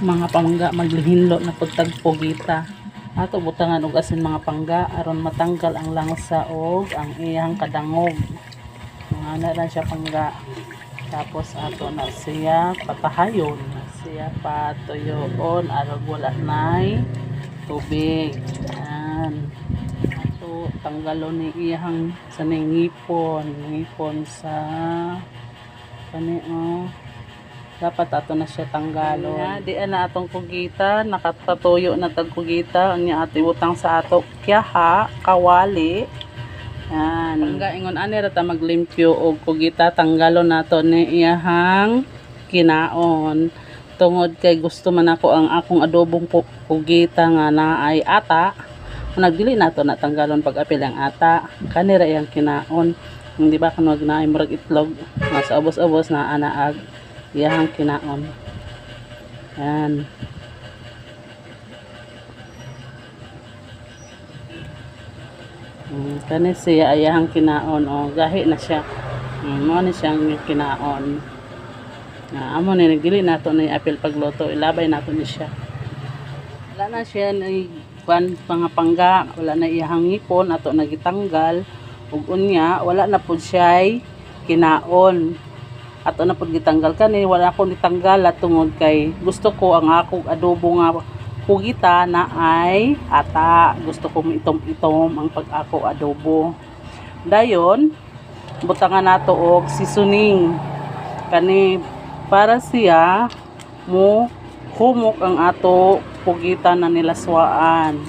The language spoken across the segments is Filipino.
mga pangga maglihinlo na pagtagpo gita. Ato butangan og asin mga pangga aron matanggal ang langsa og ang iyang kadangog. Ana lang siya pangga. Tapos ato na siya patahayon, siya patuyoon aron wala nay tubig. Yan. Ato tanggalon ni iyang sa ngipon sa kani dapat ato na siya tanggalon. Yeah, di na atong kugita, nakatatuyo na tag kugita unya ati utang sa ato kiyaha, kawali. Yan. Pangga ingon ani ra ta maglimpyo og kugita tanggalon nato ni iyahang kinaon. Tungod kay gusto man ako ang akong adobong kugita nga naay ata. Nagdili nato na tanggalon pag apil ang ata. Kani ra iyang kinaon. Di ba kanwag naay murag itlog, mas ubos-ubos na anaag iyahang kinaon. Yan. Kani siya ayahang kinaon gahi na siya. Mo ni siyang kinaon. Amo ni nagdili nato ni apil pagluto, ilabay nato ni siya. Wala na siya ni pangga, wala na iyahang ngipon ato nagitanggal ug unya wala na pud siya kinaon. Ato na pud gitanggal kani wala ko nitanggal tungod kay gusto ko ang akong adobo nga kugita na ay ata. Gusto ko itom-itom ang pag-ako adobo. Dayon butangan nato og seasoning kani para siya mo humok ang ato kugita na nilaswaan.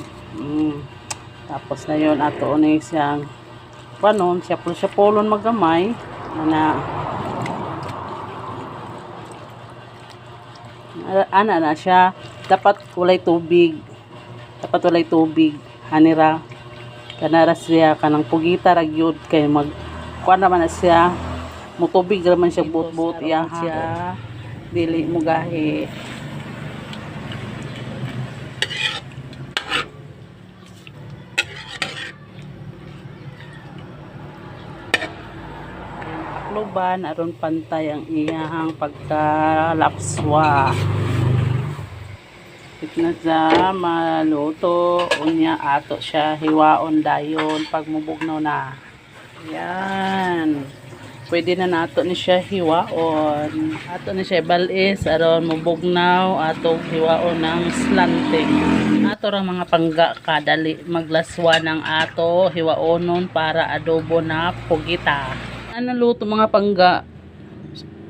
Tapos na yon ato ni siyang panon siya polon magamay na ana na siya. Dapat walay tubig hanira kanara siya kanang pugita ra gyud kay mag kuan naman na siya mo tubig ra man siya buot-buot iya siya dili mo gahi. Akloban aron pantay ang iyahang pagkalapswa. Na sa maluto unya ato siya hiwaon dayon pag mubugnaw na. Yan, pwede na nato ni siya hiwaon, ato ni siya balis aron mubugnaw ato hiwaon ng slanting. Ato ra mga pangga kadali maglaswa ng ato hiwaonon para adobo na pugita. Ano luto mga pangga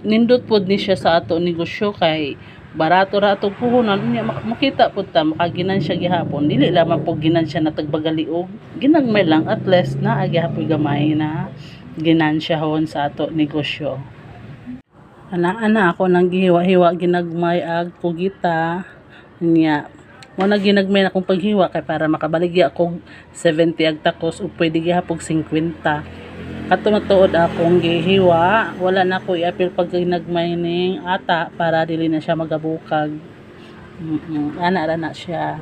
nindot pud ni siya sa ato negosyo kay barato ra atong puhunan unya makita pud ta makaginan siya gihapon, dili lamang pug ginan siya natagbagali og ginagmay lang at least na agihapon gamay na ginansyahon sa ato negosyo. Ana ako nang gihiwa-hiwa ginagmay ag kugita unya mo na ginagmay na akong paghiwa kay para makabaligya akong 70 ag takos o pwede gihapon 50. Katumatuod akong gihiwa, wala na ko iapil pag ginagmay ning ata para dili na siya magabukag. Ana ra na siya.